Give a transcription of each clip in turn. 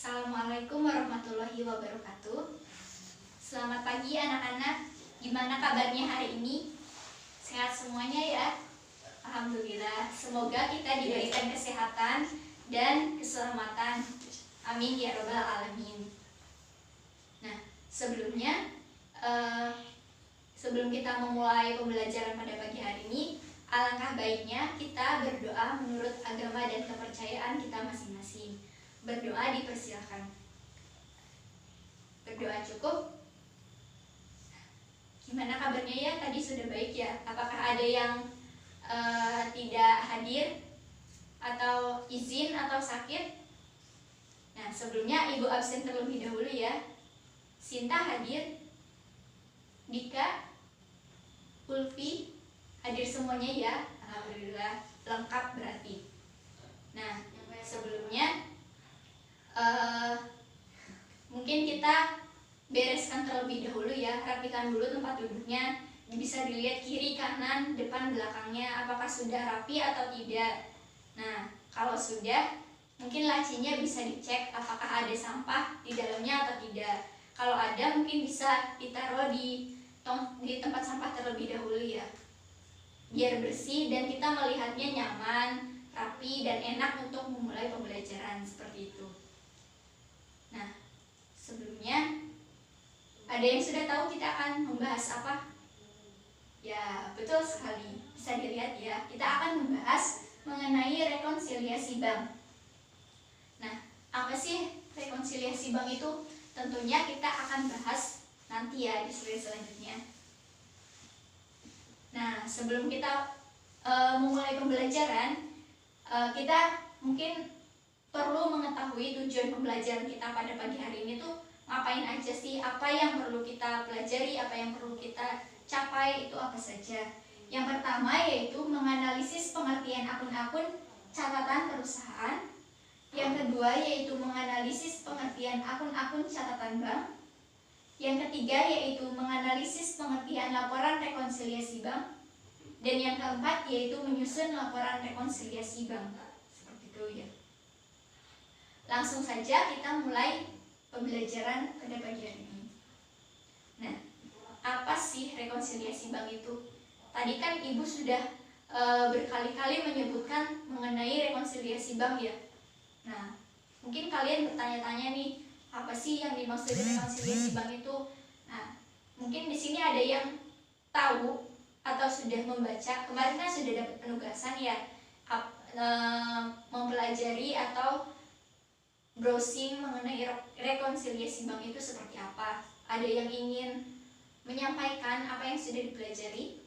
Assalamualaikum warahmatullahi wabarakatuh. Selamat pagi anak-anak. Gimana kabarnya hari ini? Sehat semuanya ya? Alhamdulillah. Semoga kita diberikan kesehatan dan keselamatan. Amin ya robbal alamin. Nah, sebelum kita memulai pembelajaran pada pagi hari ini, alangkah baiknya kita berdoa menurut agama dan kepercayaan kita masing-masing. Berdoa dipersilahkan. Berdoa cukup? Gimana kabarnya ya? Tadi sudah baik ya? Apakah ada yang tidak hadir? Atau izin atau sakit? Nah, sebelumnya Ibu absen terlebih dahulu ya. Sinta hadir? Dika? Ulfi? Hadir semuanya ya? Alhamdulillah, lengkap berarti. Nah, sebelumnya mungkin kita bereskan terlebih dahulu ya, rapikan dulu tempat duduknya. Bisa dilihat kiri, kanan, depan, belakangnya apakah sudah rapi atau tidak. Nah, kalau sudah, mungkin lacinya bisa dicek apakah ada sampah di dalamnya atau tidak. Kalau ada, mungkin bisa ditaruh di tempat sampah terlebih dahulu ya, biar bersih dan kita melihatnya nyaman, rapi, dan enak untuk memulai pembelajaran seperti itu. Nah, sebelumnya ada yang sudah tahu kita akan membahas apa? Ya, betul sekali. Bisa dilihat ya, kita akan membahas mengenai rekonsiliasi bank. Nah, apa sih rekonsiliasi bank itu? Tentunya kita akan bahas nanti ya di slide selanjutnya. Nah, sebelum kita memulai pembelajaran, kita mungkin perlu mengetahui tujuan pembelajaran kita pada pagi hari ini tuh ngapain aja sih, apa yang perlu kita pelajari, apa yang perlu kita capai, itu apa saja. Yang pertama yaitu menganalisis pengertian akun-akun catatan perusahaan. Yang kedua yaitu menganalisis pengertian akun-akun catatan bank. Yang ketiga yaitu menganalisis pengertian laporan rekonsiliasi bank. Dan yang keempat yaitu menyusun laporan rekonsiliasi bank. Seperti itu ya. Langsung saja kita mulai pembelajaran pada pagi hari ini. Nah, apa sih rekonsiliasi bank itu? Tadi kan Ibu sudah berkali-kali menyebutkan mengenai rekonsiliasi bank ya. Nah, mungkin kalian bertanya-tanya nih, apa sih yang dimaksud rekonsiliasi bank itu? Nah, mungkin di sini ada yang tahu atau sudah membaca. Kemarin kan sudah dapat penugasan ya, mempelajari atau browsing mengenai rekonsiliasi bank itu seperti apa. Ada yang ingin menyampaikan apa yang sudah dipelajari?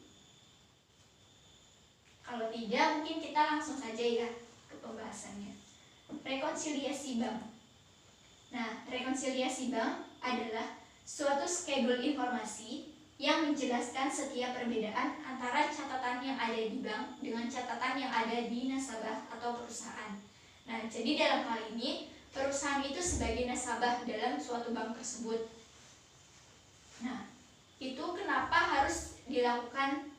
Kalau tidak, mungkin kita langsung saja ya ke pembahasannya. Rekonsiliasi bank. Nah, rekonsiliasi bank adalah suatu schedule informasi yang menjelaskan setiap perbedaan antara catatan yang ada di bank dengan catatan yang ada di nasabah atau perusahaan. Nah, jadi dalam hal ini perusahaan itu sebagai nasabah dalam suatu bank tersebut. Nah, itu kenapa harus dilakukan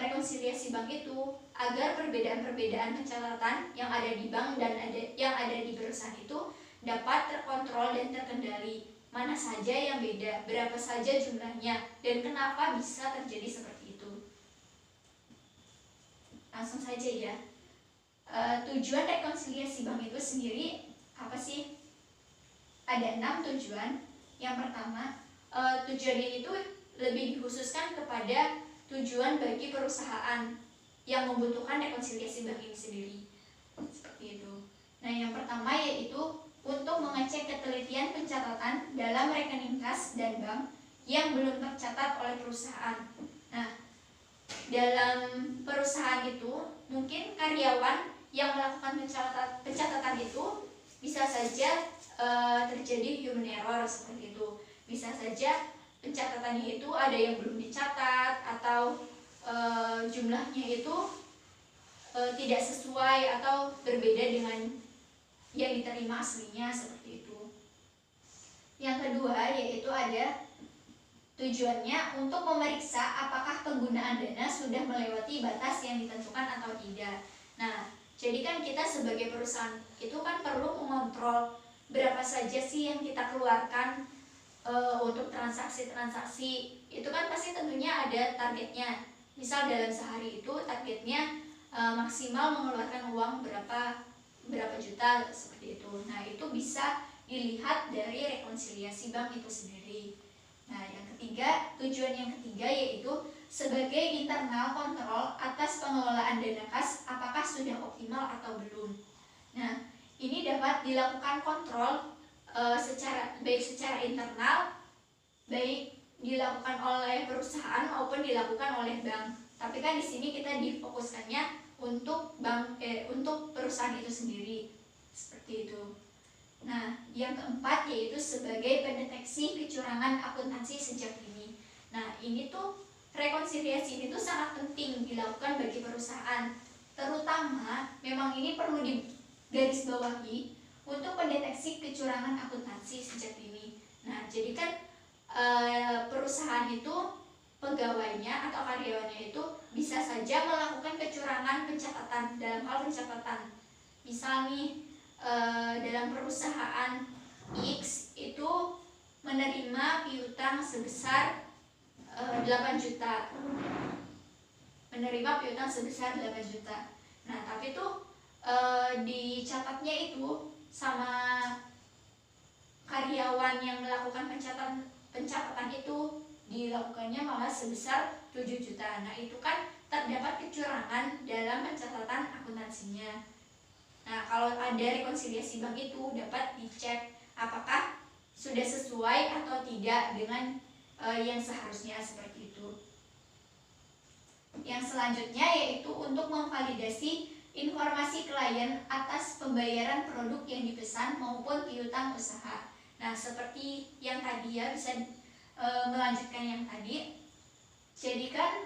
rekonsiliasi bank itu, agar perbedaan-perbedaan pencatatan yang ada di bank dan yang ada di perusahaan itu dapat terkontrol dan terkendali. Mana saja yang beda, berapa saja jumlahnya, dan kenapa bisa terjadi seperti itu. Langsung saja ya. Tujuan rekonsiliasi bank itu sendiri apa sih? Ada 6 tujuan. Yang pertama, tujuan ini tuh lebih dikhususkan kepada tujuan bagi perusahaan yang membutuhkan rekonsiliasi bank ini sendiri. Seperti itu. Nah, yang pertama yaitu untuk mengecek ketelitian pencatatan dalam rekening kas dan bank yang belum tercatat oleh perusahaan. Nah, dalam perusahaan itu mungkin karyawan yang melakukan pencatatan itu bisa saja terjadi human error seperti itu. Bisa saja pencatatannya itu ada yang belum dicatat atau jumlahnya itu tidak sesuai atau berbeda dengan yang diterima aslinya seperti itu. Yang kedua yaitu ada tujuannya untuk memeriksa apakah penggunaan dana sudah melewati batas yang ditentukan atau tidak. Nah, jadi kan kita sebagai perusahaan itu kan perlu mengontrol berapa berapa saja sih yang kita keluarkan untuk transaksi-transaksi. Itu kan pasti tentunya ada targetnya. Misal dalam sehari itu targetnya maksimal mengeluarkan uang berapa juta seperti itu. Nah, itu bisa dilihat dari rekonsiliasi bank itu sendiri. Nah, yang ketiga, tujuan yang ketiga yaitu sebagai internal kontrol atas pengelolaan dana kas apakah sudah optimal atau belum. Nah, ini dapat dilakukan kontrol baik secara internal, baik dilakukan oleh perusahaan maupun dilakukan oleh bank. Tapi kan di sini kita difokuskannya untuk untuk perusahaan itu sendiri, seperti itu. Nah, yang keempat yaitu sebagai pendeteksi kecurangan akuntansi sejak dini. Nah, ini tuh rekonsiliasi ini tuh sangat penting dilakukan bagi perusahaan. Terutama memang ini perlu digarisbawahi untuk pendeteksi kecurangan akuntansi sejak dini. Nah, jadi kan perusahaan itu pegawainya atau karyawannya itu bisa saja melakukan kecurangan pencatatan dalam hal pencatatan. Misal nih dalam perusahaan X itu menerima piutang sebesar 8 juta. Menerima piutang sebesar 8 juta. Nah, tapi tuh dicatatnya itu sama karyawan yang melakukan pencatatan itu dilakukannya malah sebesar 7 juta. Nah, itu kan terdapat kecurangan dalam pencatatan akuntansinya. Nah, kalau ada rekonsiliasi bank itu dapat dicek apakah sudah sesuai atau tidak dengan yang seharusnya, seperti itu. Yang selanjutnya yaitu untuk memvalidasi informasi klien atas pembayaran produk yang dipesan maupun piutang usaha. Nah, seperti yang tadi ya, bisa melanjutkan yang tadi. Jadi kan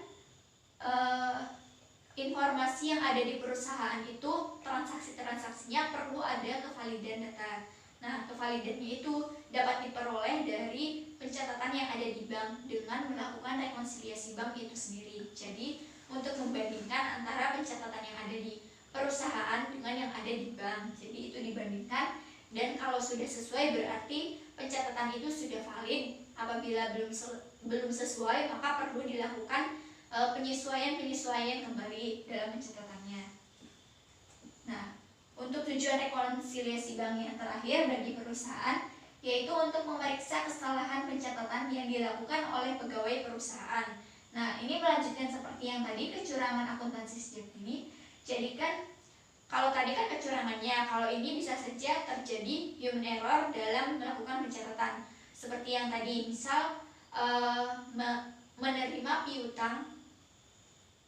informasi yang ada di perusahaan itu transaksinya perlu ada kevalidan data. Nah, kevalidannya itu dapat diperoleh dari pencatatan yang ada di bank dengan melakukan rekonsiliasi bank itu sendiri. Jadi untuk membandingkan antara pencatatan yang ada di perusahaan dengan yang ada di bank. Jadi itu dibandingkan, dan kalau sudah sesuai berarti pencatatan itu sudah valid. Apabila belum sesuai maka perlu dilakukan penyesuaian kembali dalam pencatatannya. Nah, untuk tujuan rekonsiliasi bank yang terakhir bagi perusahaan yaitu untuk memeriksa kesalahan pencatatan yang dilakukan oleh pegawai perusahaan. Nah, ini melanjutkan seperti yang tadi, kecurangan akuntansi sejak dini. Jadi kan kalau tadi kan kecurangannya, kalau ini bisa saja terjadi human error dalam melakukan pencatatan. Seperti yang tadi, misal menerima piutang,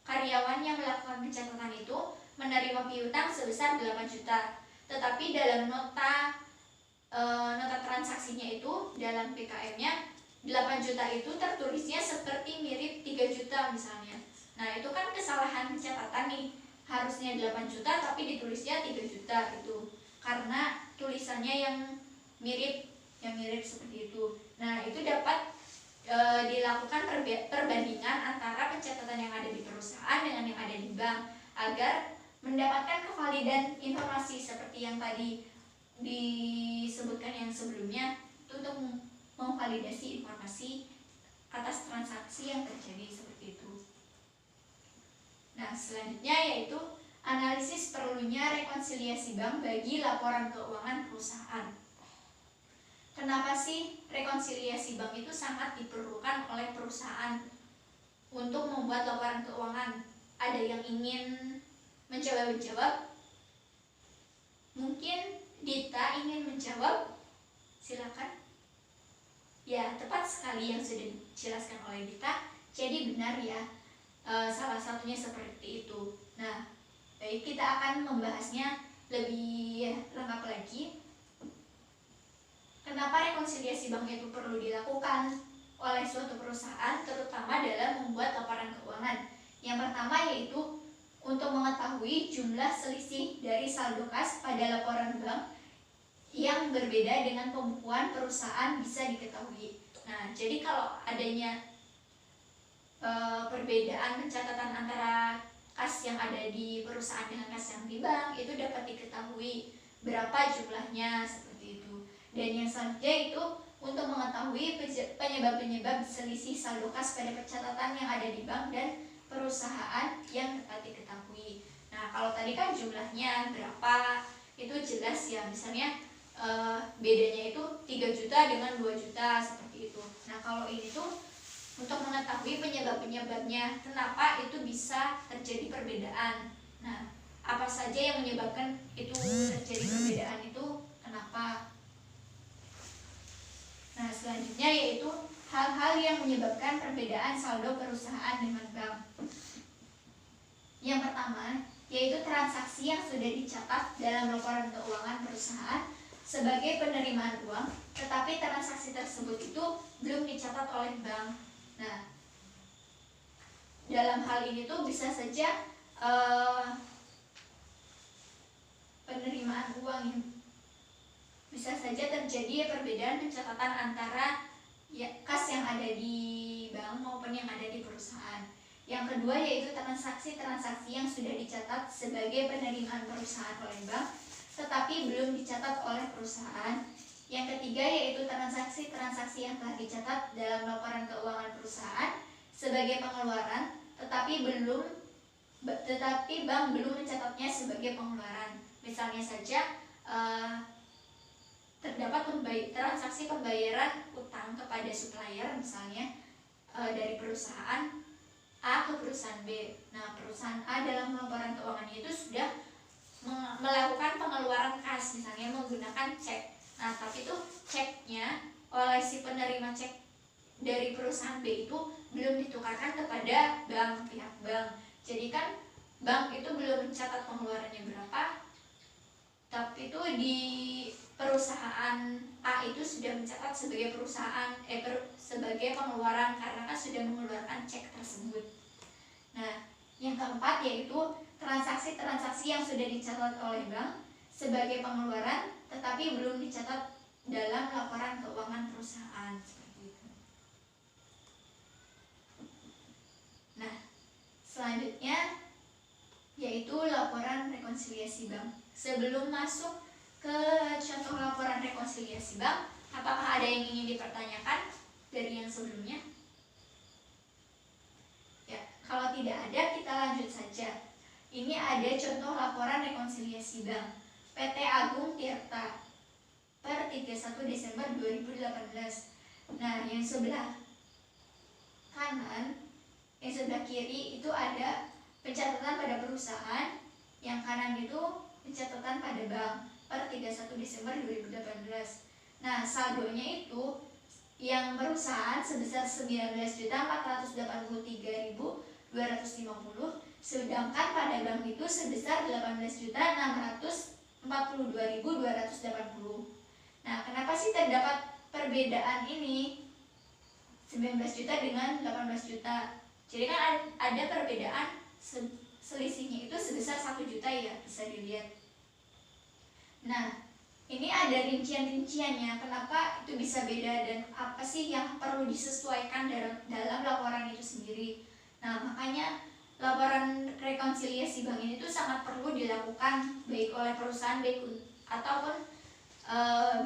karyawan yang melakukan pencatatan itu menerima piutang sebesar 8 juta. Tetapi dalam nota transaksinya itu, dalam PKM-nya 8 juta itu tertulisnya seperti mirip 3 juta misalnya. Nah, itu kan kesalahan pencatatan nih. Harusnya 8 juta tapi ditulisnya 3 juta itu. Karena tulisannya yang mirip seperti itu. Nah, itu dapat dilakukan perbandingan antara pencatatan yang ada di perusahaan dengan yang ada di bank agar mendapatkan kevalidan informasi seperti yang tadi disebutkan yang sebelumnya, untuk memvalidasi informasi atas transaksi yang terjadi seperti itu. Nah, selanjutnya yaitu analisis perlunya rekonsiliasi bank bagi laporan keuangan perusahaan. Kenapa sih rekonsiliasi bank itu sangat diperlukan oleh perusahaan untuk membuat laporan keuangan? Ada yang ingin mencoba menjawab? Mungkin Dita ingin menjawab? Silakan. Ya, tepat sekali yang sudah dijelaskan oleh Dita. Jadi benar ya, salah satunya seperti itu. Nah, baik, kita akan membahasnya lebih lengkap lagi. Kenapa rekonsiliasi bank itu perlu dilakukan oleh suatu perusahaan, terutama dalam membuat laporan keuangan? Yang pertama yaitu untuk mengetahui jumlah selisih dari saldo kas pada laporan bank yang berbeda dengan pembukuan perusahaan bisa diketahui. Nah, jadi kalau adanya perbedaan pencatatan antara kas yang ada di perusahaan dengan kas yang di bank, itu dapat diketahui berapa jumlahnya, seperti itu. Dan yang selanjutnya itu untuk mengetahui penyebab-penyebab selisih saldo kas pada pencatatan yang ada di bank dan perusahaan yang dapat diketahui. Nah, kalau tadi kan jumlahnya berapa, itu jelas ya, misalnya bedanya itu 3 juta dengan 2 juta seperti itu. Nah, kalau ini tuh untuk mengetahui penyebab-penyebabnya, kenapa itu bisa terjadi perbedaan. Nah, apa saja yang menyebabkan itu terjadi perbedaan itu kenapa. Nah, selanjutnya yaitu hal-hal yang menyebabkan perbedaan saldo perusahaan dengan bank. Yang pertama, yaitu transaksi yang sudah dicatat dalam laporan keuangan perusahaan sebagai penerimaan uang, tetapi transaksi tersebut itu belum dicatat oleh bank. Nah, dalam hal ini tuh bisa saja penerimaan uang yang bisa saja terjadi perbedaan pencatatan antara kas yang ada di bank maupun yang ada di perusahaan. Yang kedua yaitu transaksi-transaksi yang sudah dicatat sebagai penerimaan perusahaan oleh bank tetapi belum dicatat oleh perusahaan. Yang ketiga yaitu transaksi-transaksi yang telah dicatat dalam laporan keuangan perusahaan sebagai pengeluaran tetapi bank belum mencatatnya sebagai pengeluaran. Misalnya saja terdapat transaksi pembayaran utang kepada supplier misalnya dari perusahaan A ke perusahaan B. Nah, perusahaan A dalam laporan keuangannya itu sudah melakukan pengeluaran kas misalnya menggunakan cek. Nah, tapi itu ceknya oleh si penerima cek dari perusahaan B itu belum ditukarkan kepada pihak bank. Jadi kan bank itu belum mencatat pengeluarannya berapa, tapi itu di perusahaan A itu sudah mencatat sebagai sebagai pengeluaran karena kan sudah mengeluarkan cek tersebut. Nah, yang keempat yaitu transaksi-transaksi yang sudah dicatat oleh bank sebagai pengeluaran tetapi belum dicatat dalam laporan keuangan perusahaan seperti itu. Nah, selanjutnya yaitu laporan rekonsiliasi bank. Sebelum masuk ke contoh laporan rekonsiliasi bank, apakah ada yang ingin dipertanyakan dari yang sebelumnya? Ya, kalau tidak ada kita lanjut saja. Ini ada contoh laporan rekonsiliasi bank PT Agung Tirta per 31 Desember 2018. Nah, yang sebelah kanan, yang sebelah kiri itu ada pencatatan pada perusahaan, yang kanan itu pencatatan pada bank per 31 Desember 2018. Nah, saldonya itu yang perusahaan sebesar 19.483.250, sedangkan pada bank itu sebesar 18.642.280. Nah, kenapa sih terdapat perbedaan ini 19 juta dengan 18 juta? Jadi kan ada perbedaan selisihnya itu sebesar 1 juta ya, bisa dilihat. Nah, ini ada rincian-rinciannya kenapa itu bisa beda dan apa sih yang perlu disesuaikan dalam laporan itu sendiri. Nah, makanya laporan rekonsiliasi bank ini tuh sangat perlu dilakukan baik oleh perusahaan ataupun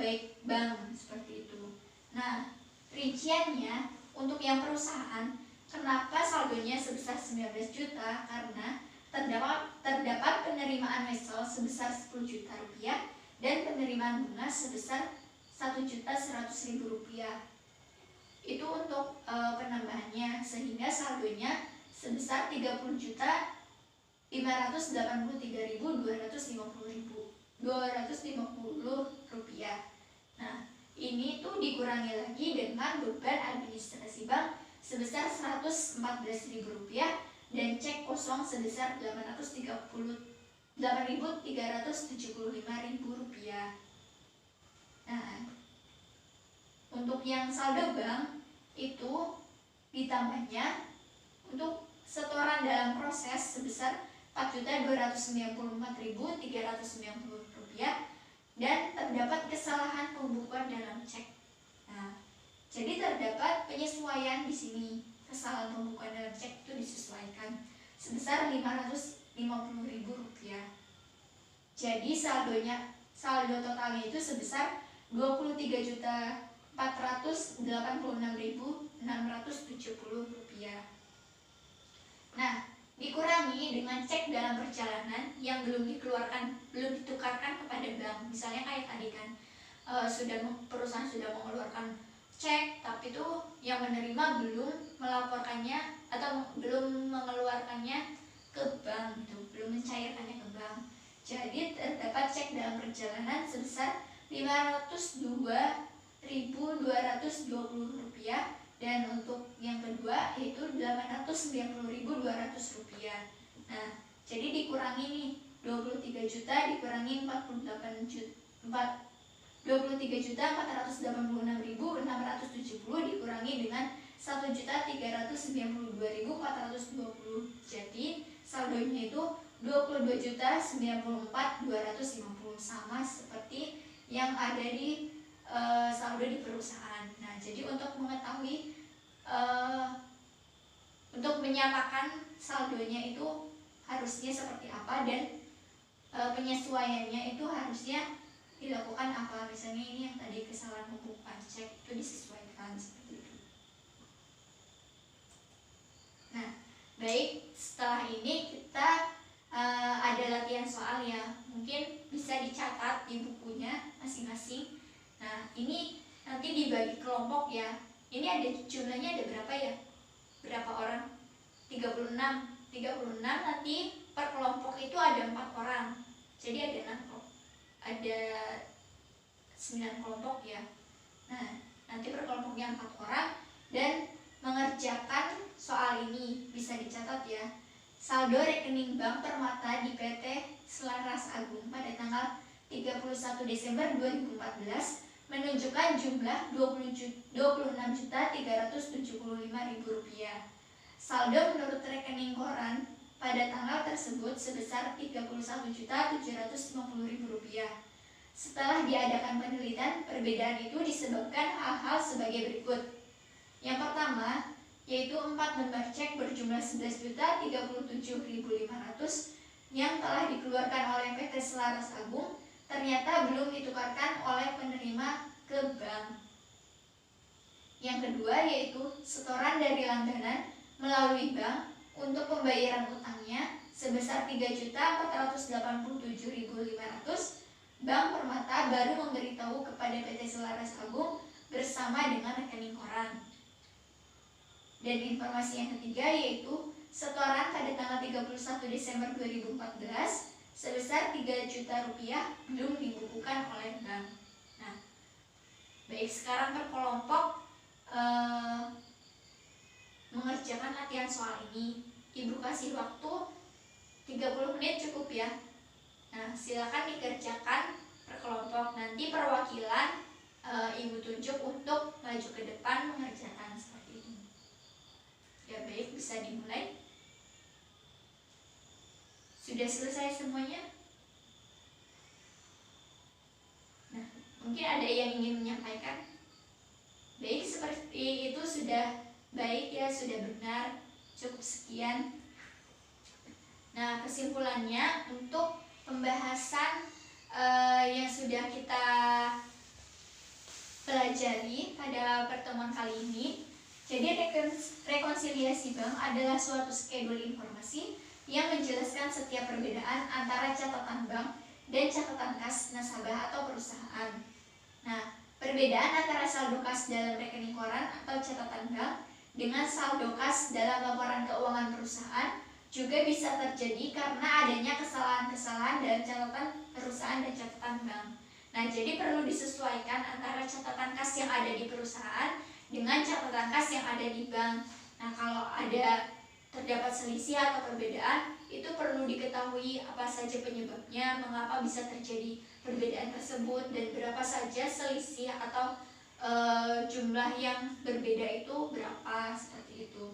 baik bank seperti itu. Nah, rinciannya untuk yang perusahaan, kenapa saldonya sebesar 19 juta? Karena terdapat penerimaan wesel sebesar 10 juta rupiah dan penerimaan bunga sebesar 1.100.000 rupiah. Itu untuk penambahannya, sehingga saldonya sebesar 30.583.250 rupiah. Nah, ini tuh dikurangi lagi dengan beban administrasi bank sebesar 114.000 rupiah dan cek kosong sebesar 8.375.000 rupiah. Nah, untuk yang saldo bank itu ditambahnya untuk setoran dalam proses sebesar 4.294.390 rupiah dan terdapat kesalahan pembukuan dalam cek. Nah, jadi terdapat penyesuaian di sini. Kesalahan pembukuan dalam cek itu disesuaikan sebesar 550.000 rupiah. Jadi saldo totalnya itu sebesar Rp23.486.670. Nah, dikurangi dengan cek dalam perjalanan yang belum ditukarkan kepada bank. Misalnya kayak tadi kan, perusahaan sudah mengeluarkan cek, tapi tuh yang menerima belum melaporkannya atau belum mengeluarkannya ke bank, gitu, belum mencairkannya ke bank. Jadi terdapat cek dalam perjalanan sebesar Rp502.220, dan untuk yang kedua yaitu Rp890.200. Nah, jadi dikurangi nih 23 juta dikurangi 23.486.670 dikurangi dengan 1.392.420. Jadi saldonya itu 22.094.250, sama seperti yang ada di saldo di perusahaan. Nah, jadi untuk mengetahui untuk menyamakan saldonya itu harusnya seperti apa, dan penyesuaiannya itu harusnya dilakukan apa. Misalnya ini yang tadi kesalahan pembukaan cek itu disesuaikan seperti itu. Nah, baik, setelah ini kita ada latihan soal ya, mungkin bisa dicatat di bukunya masing-masing. Nah, ini nanti dibagi kelompok ya. Ini ada jumlahnya ada berapa ya? Berapa orang? 36 nanti per kelompok itu ada 4 orang. Jadi ada 9 kelompok ya. Nah, nanti per kelompoknya 4 orang, dan mengerjakan soal ini bisa dicatat ya. Saldo rekening bank Permata di PT Selaras Agung pada tanggal 31 Desember 2014 menunjukkan jumlah Rp26.375.000. Saldo menurut rekening koran pada tanggal tersebut sebesar Rp31.750.000. Setelah diadakan penelitian, perbedaan itu disebabkan hal-hal sebagai berikut. Yang pertama, yaitu 4 lembar cek berjumlah Rp11.037.500 yang telah dikeluarkan oleh PT Selaras Agung ternyata belum ditukarkan oleh penerima ke bank. Yang kedua, yaitu setoran dari langganan melalui bank untuk pembayaran utangnya sebesar Rp3.487.500. Bank Permata baru memberitahu kepada PT Selaras Agung bersama dengan rekening koran. Dan informasi yang ketiga yaitu setoran pada tanggal 31 Desember 2014 sebesar Rp3 juta belum dibukukan oleh bank. Nah, baik, sekarang per kelompok mengerjakan latihan soal ini. Ibu kasih waktu 30 menit cukup ya. Nah, silakan dikerjakan per kelompok. Nanti perwakilan ibu tunjuk untuk maju ke depan mengerjakan seperti ini. Ya baik, bisa dimulai. Sudah selesai semuanya? Nah, mungkin ada yang ingin menyampaikan. Baik, seperti itu sudah baik ya, sudah benar. Cukup sekian. Nah, kesimpulannya untuk pembahasan yang sudah kita pelajari pada pertemuan kali ini. Jadi rekonsiliasi bank adalah suatu skedul informasi yang menjelaskan setiap perbedaan antara catatan bank dan catatan kas nasabah atau perusahaan. Nah, perbedaan antara saldo kas dalam rekening koran atau catatan bank dengan saldo kas dalam laporan keuangan perusahaan juga bisa terjadi karena adanya kesalahan-kesalahan dalam catatan perusahaan dan catatan bank. Nah, jadi perlu disesuaikan antara catatan kas yang ada di perusahaan dengan catatan kas yang ada di bank. Nah, kalau terdapat selisih atau perbedaan, itu perlu diketahui apa saja penyebabnya, mengapa bisa terjadi perbedaan tersebut, dan berapa saja selisih atau jumlah yang berbeda itu berapa, seperti itu.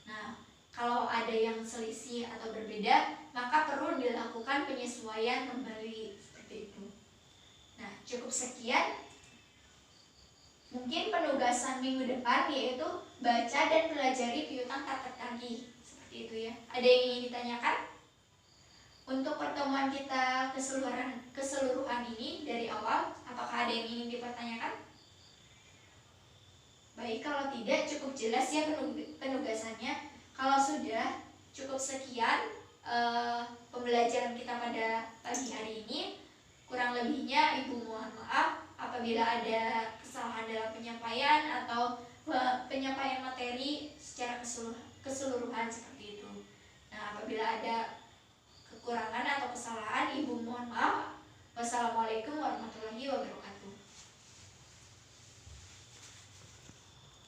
Nah, kalau ada yang selisih atau berbeda, maka perlu dilakukan penyesuaian kembali, seperti itu. Nah, cukup sekian. Mungkin penugasan minggu depan yaitu baca dan pelajari piutang karpet kaki, seperti itu ya. Ada yang ingin ditanyakan? Untuk pertemuan kita keseluruhan ini dari awal, apakah ada yang ingin dipertanyakan? Baik, kalau tidak cukup jelas ya penugasannya. Kalau sudah cukup sekian pembelajaran kita pada pagi hari ini. Kurang lebihnya Ibu mohon maaf apabila ada kesalahan dalam penyampaian atau penyampaian materi secara keseluruhan seperti itu. Nah, apabila ada